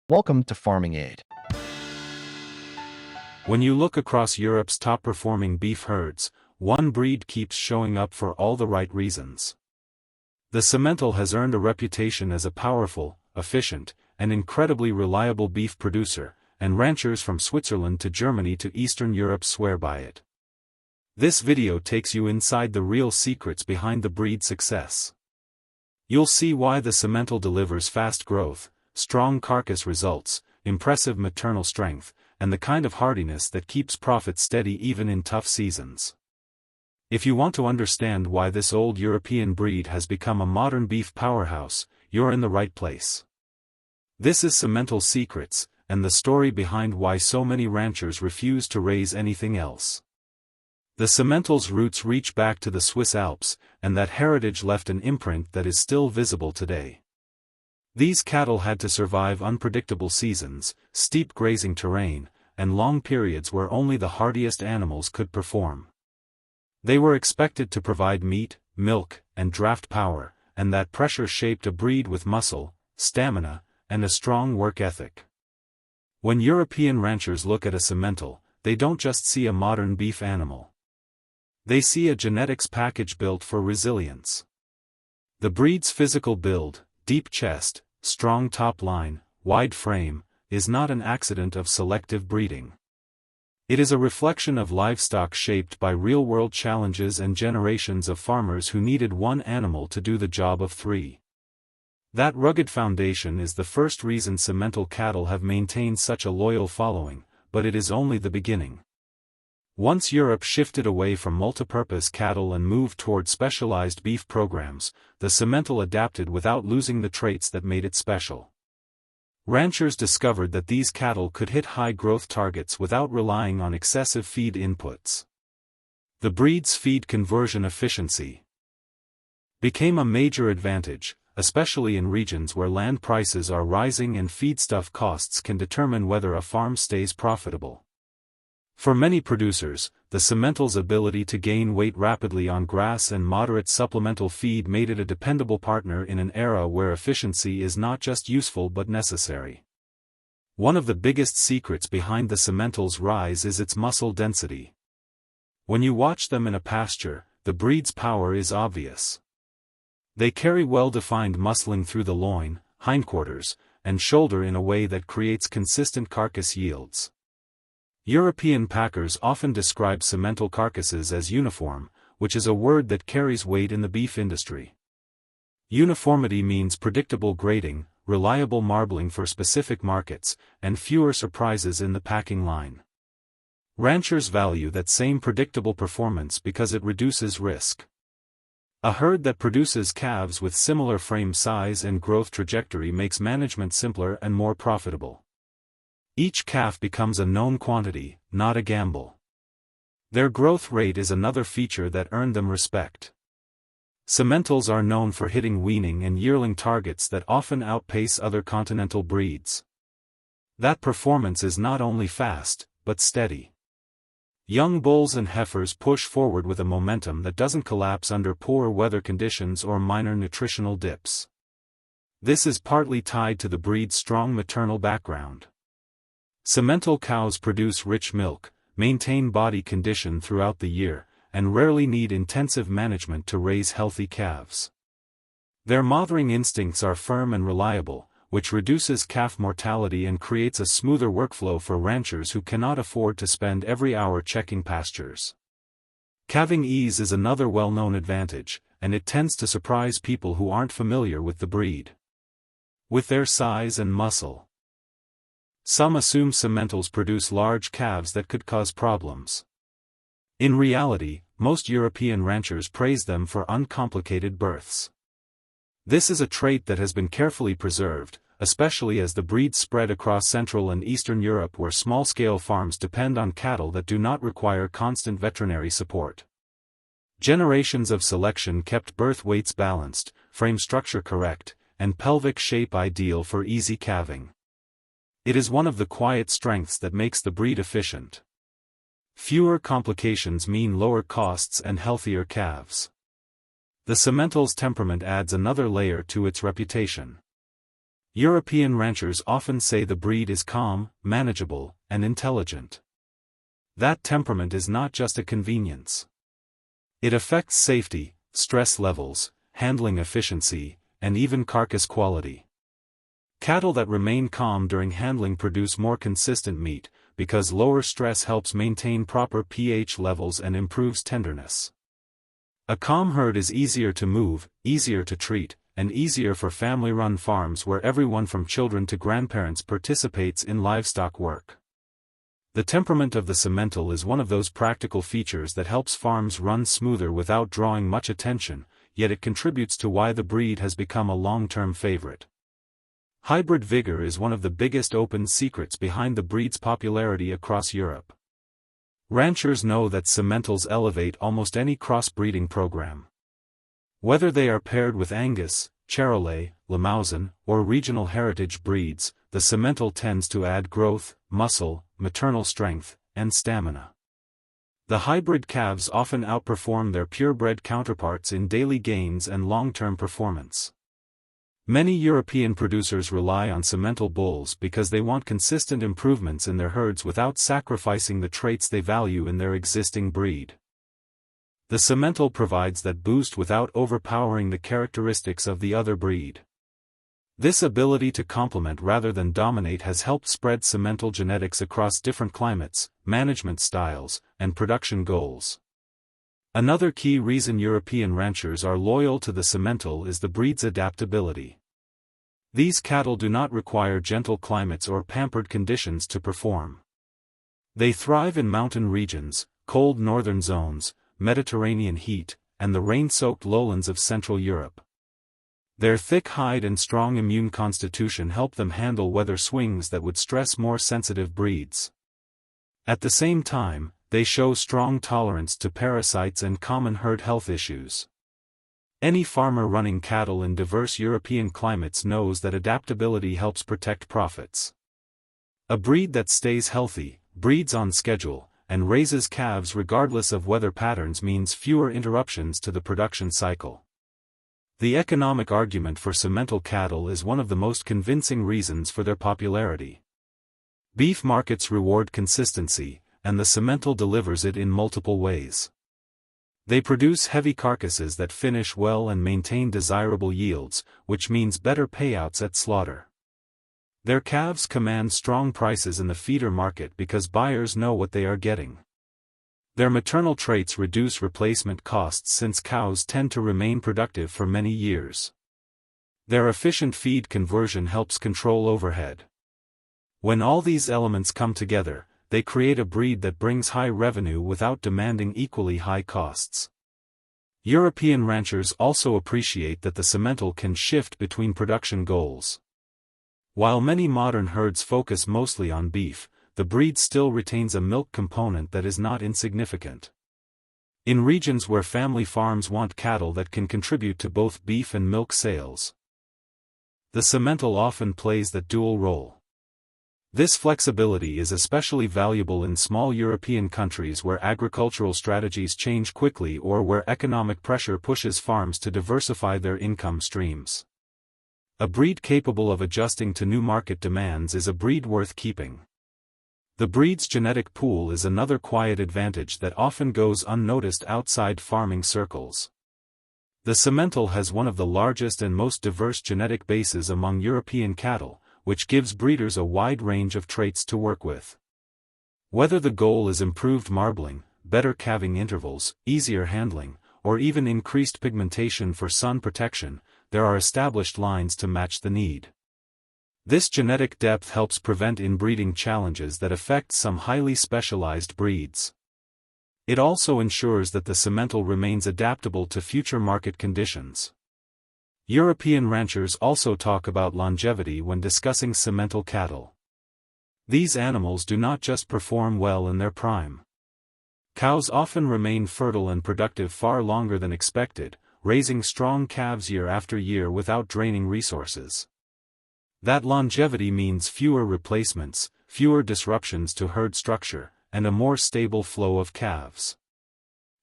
Welcome to Farming Aid. When you look across Europe's top-performing beef herds, one breed keeps showing up for all the right reasons. The Simmental has earned a reputation as a powerful, efficient, and incredibly reliable beef producer, and ranchers from Switzerland to Germany to Eastern Europe swear by it. This video takes you inside the real secrets behind the breed's success. You'll see why the Simmental delivers fast growth, strong carcass results, impressive maternal strength, and the kind of hardiness that keeps profits steady even in tough seasons. If you want to understand why this old European breed has become a modern beef powerhouse, you're in the right place. This is Simmental Secrets, and the story behind why so many ranchers refuse to raise anything else. The Simmental's roots reach back to the Swiss Alps, and that heritage left an imprint that is still visible today. These cattle had to survive unpredictable seasons, steep grazing terrain, and long periods where only the hardiest animals could perform. They were expected to provide meat, milk, and draft power, and that pressure shaped a breed with muscle, stamina, and a strong work ethic. When European ranchers look at a Simmental, they don't just see a modern beef animal. They see a genetics package built for resilience. The breed's physical build, deep chest, strong top line, wide frame, is not an accident of selective breeding. It is a reflection of livestock shaped by real-world challenges and generations of farmers who needed one animal to do the job of three. That rugged foundation is the first reason Simmental cattle have maintained such a loyal following, but it is only the beginning. Once Europe shifted away from multipurpose cattle and moved toward specialized beef programs, the Simmental adapted without losing the traits that made it special. Ranchers discovered that these cattle could hit high growth targets without relying on excessive feed inputs. The breed's feed conversion efficiency became a major advantage, especially in regions where land prices are rising and feedstuff costs can determine whether a farm stays profitable. For many producers, the Simmental's ability to gain weight rapidly on grass and moderate supplemental feed made it a dependable partner in an era where efficiency is not just useful but necessary. One of the biggest secrets behind the Simmental's rise is its muscle density. When you watch them in a pasture, the breed's power is obvious. They carry well-defined muscling through the loin, hindquarters, and shoulder in a way that creates consistent carcass yields. European packers often describe Simmental carcasses as uniform, which is a word that carries weight in the beef industry. Uniformity means predictable grading, reliable marbling for specific markets, and fewer surprises in the packing line. Ranchers value that same predictable performance because it reduces risk. A herd that produces calves with similar frame size and growth trajectory makes management simpler and more profitable. Each calf becomes a known quantity, not a gamble. Their growth rate is another feature that earned them respect. Simmentals are known for hitting weaning and yearling targets that often outpace other continental breeds. That performance is not only fast, but steady. Young bulls and heifers push forward with a momentum that doesn't collapse under poor weather conditions or minor nutritional dips. This is partly tied to the breed's strong maternal background. Simmental cows produce rich milk, maintain body condition throughout the year, and rarely need intensive management to raise healthy calves. Their mothering instincts are firm and reliable, which reduces calf mortality and creates a smoother workflow for ranchers who cannot afford to spend every hour checking pastures. Calving ease is another well-known advantage, and it tends to surprise people who aren't familiar with the breed. With their size and muscle, some assume Simmentals produce large calves that could cause problems. In reality, most European ranchers praise them for uncomplicated births. This is a trait that has been carefully preserved, especially as the breed spread across Central and Eastern Europe where small-scale farms depend on cattle that do not require constant veterinary support. Generations of selection kept birth weights balanced, frame structure correct, and pelvic shape ideal for easy calving. It is one of the quiet strengths that makes the breed efficient. Fewer complications mean lower costs and healthier calves. The Simmental's temperament adds another layer to its reputation. European ranchers often say the breed is calm, manageable, and intelligent. That temperament is not just a convenience. It affects safety, stress levels, handling efficiency, and even carcass quality. Cattle that remain calm during handling produce more consistent meat, because lower stress helps maintain proper pH levels and improves tenderness. A calm herd is easier to move, easier to treat, and easier for family-run farms where everyone from children to grandparents participates in livestock work. The temperament of the Simmental is one of those practical features that helps farms run smoother without drawing much attention, yet it contributes to why the breed has become a long-term favorite. Hybrid vigor is one of the biggest open secrets behind the breed's popularity across Europe. Ranchers know that Simmentals elevate almost any cross-breeding program. Whether they are paired with Angus, Charolais, Limousin, or regional heritage breeds, the Simmental tends to add growth, muscle, maternal strength, and stamina. The hybrid calves often outperform their purebred counterparts in daily gains and long-term performance. Many European producers rely on Simmental bulls because they want consistent improvements in their herds without sacrificing the traits they value in their existing breed. The Simmental provides that boost without overpowering the characteristics of the other breed. This ability to complement rather than dominate has helped spread Simmental genetics across different climates, management styles, and production goals. Another key reason European ranchers are loyal to the Simmental is the breed's adaptability. These cattle do not require gentle climates or pampered conditions to perform. They thrive in mountain regions, cold northern zones, Mediterranean heat, and the rain-soaked lowlands of Central Europe. Their thick hide and strong immune constitution help them handle weather swings that would stress more sensitive breeds. At the same time, they show strong tolerance to parasites and common herd health issues. Any farmer running cattle in diverse European climates knows that adaptability helps protect profits. A breed that stays healthy, breeds on schedule, and raises calves regardless of weather patterns means fewer interruptions to the production cycle. The economic argument for Simmental cattle is one of the most convincing reasons for their popularity. Beef markets reward consistency, and the Simmental delivers it in multiple ways. They produce heavy carcasses that finish well and maintain desirable yields, which means better payouts at slaughter. Their calves command strong prices in the feeder market because buyers know what they are getting. Their maternal traits reduce replacement costs since cows tend to remain productive for many years. Their efficient feed conversion helps control overhead. When all these elements come together, they create a breed that brings high revenue without demanding equally high costs. European ranchers also appreciate that the Simmental can shift between production goals. While many modern herds focus mostly on beef, the breed still retains a milk component that is not insignificant. In regions where family farms want cattle that can contribute to both beef and milk sales, the Simmental often plays that dual role. This flexibility is especially valuable in small European countries where agricultural strategies change quickly or where economic pressure pushes farms to diversify their income streams. A breed capable of adjusting to new market demands is a breed worth keeping. The breed's genetic pool is another quiet advantage that often goes unnoticed outside farming circles. The Simmental has one of the largest and most diverse genetic bases among European cattle, which gives breeders a wide range of traits to work with. Whether the goal is improved marbling, better calving intervals, easier handling, or even increased pigmentation for sun protection, there are established lines to match the need. This genetic depth helps prevent inbreeding challenges that affect some highly specialized breeds. It also ensures that the Simmental remains adaptable to future market conditions. European ranchers also talk about longevity when discussing Simmental cattle. These animals do not just perform well in their prime. Cows often remain fertile and productive far longer than expected, raising strong calves year after year without draining resources. That longevity means fewer replacements, fewer disruptions to herd structure, and a more stable flow of calves.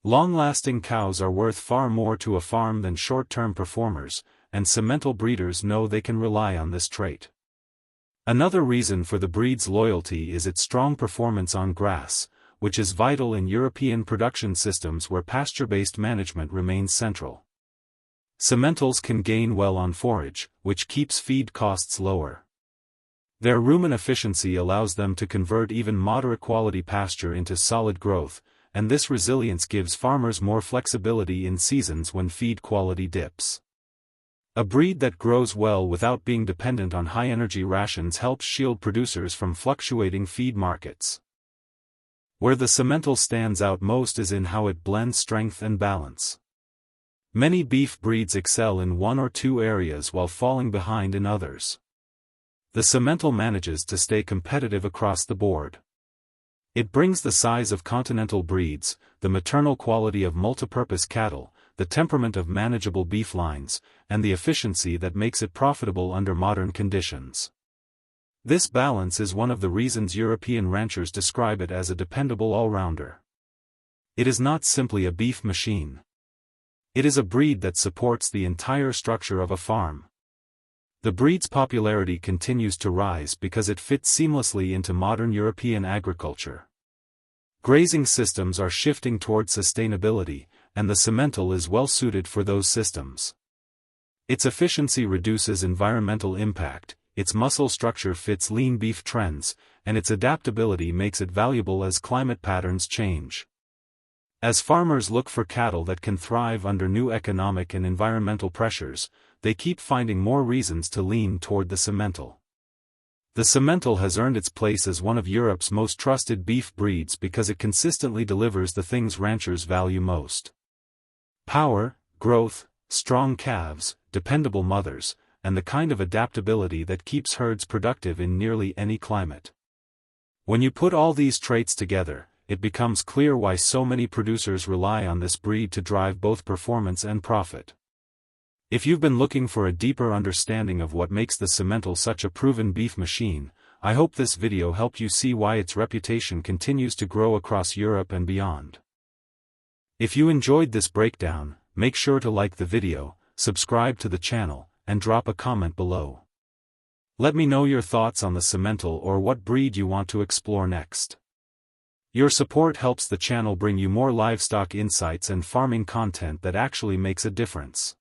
Long-lasting cows are worth far more to a farm than short-term performers, and Simmental breeders know they can rely on this trait. Another reason for the breed's loyalty is its strong performance on grass, which is vital in European production systems where pasture-based management remains central. Simmentals can gain well on forage, which keeps feed costs lower. Their rumen efficiency allows them to convert even moderate quality pasture into solid growth, and this resilience gives farmers more flexibility in seasons when feed quality dips. A breed that grows well without being dependent on high-energy rations helps shield producers from fluctuating feed markets. Where the Simmental stands out most is in how it blends strength and balance. Many beef breeds excel in one or two areas while falling behind in others. The Simmental manages to stay competitive across the board. It brings the size of continental breeds, the maternal quality of multipurpose cattle, the temperament of manageable beef lines, and the efficiency that makes it profitable under modern conditions. This balance is one of the reasons European ranchers describe it as a dependable all-rounder. It is not simply a beef machine. It is a breed that supports the entire structure of a farm. The breed's popularity continues to rise because it fits seamlessly into modern European agriculture. Grazing systems are shifting towards sustainability, and the Simmental is well suited for those systems. Its efficiency reduces environmental impact, its muscle structure fits lean beef trends, and its adaptability makes it valuable as climate patterns change. As farmers look for cattle that can thrive under new economic and environmental pressures, they keep finding more reasons to lean toward the Simmental. The Simmental has earned its place as one of Europe's most trusted beef breeds because it consistently delivers the things ranchers value most: power, growth, strong calves, dependable mothers, and the kind of adaptability that keeps herds productive in nearly any climate. When you put all these traits together, it becomes clear why so many producers rely on this breed to drive both performance and profit. If you've been looking for a deeper understanding of what makes the Simmental such a proven beef machine, I hope this video helped you see why its reputation continues to grow across Europe and beyond. If you enjoyed this breakdown, make sure to like the video, subscribe to the channel, and drop a comment below. Let me know your thoughts on the Simmental or what breed you want to explore next. Your support helps the channel bring you more livestock insights and farming content that actually makes a difference.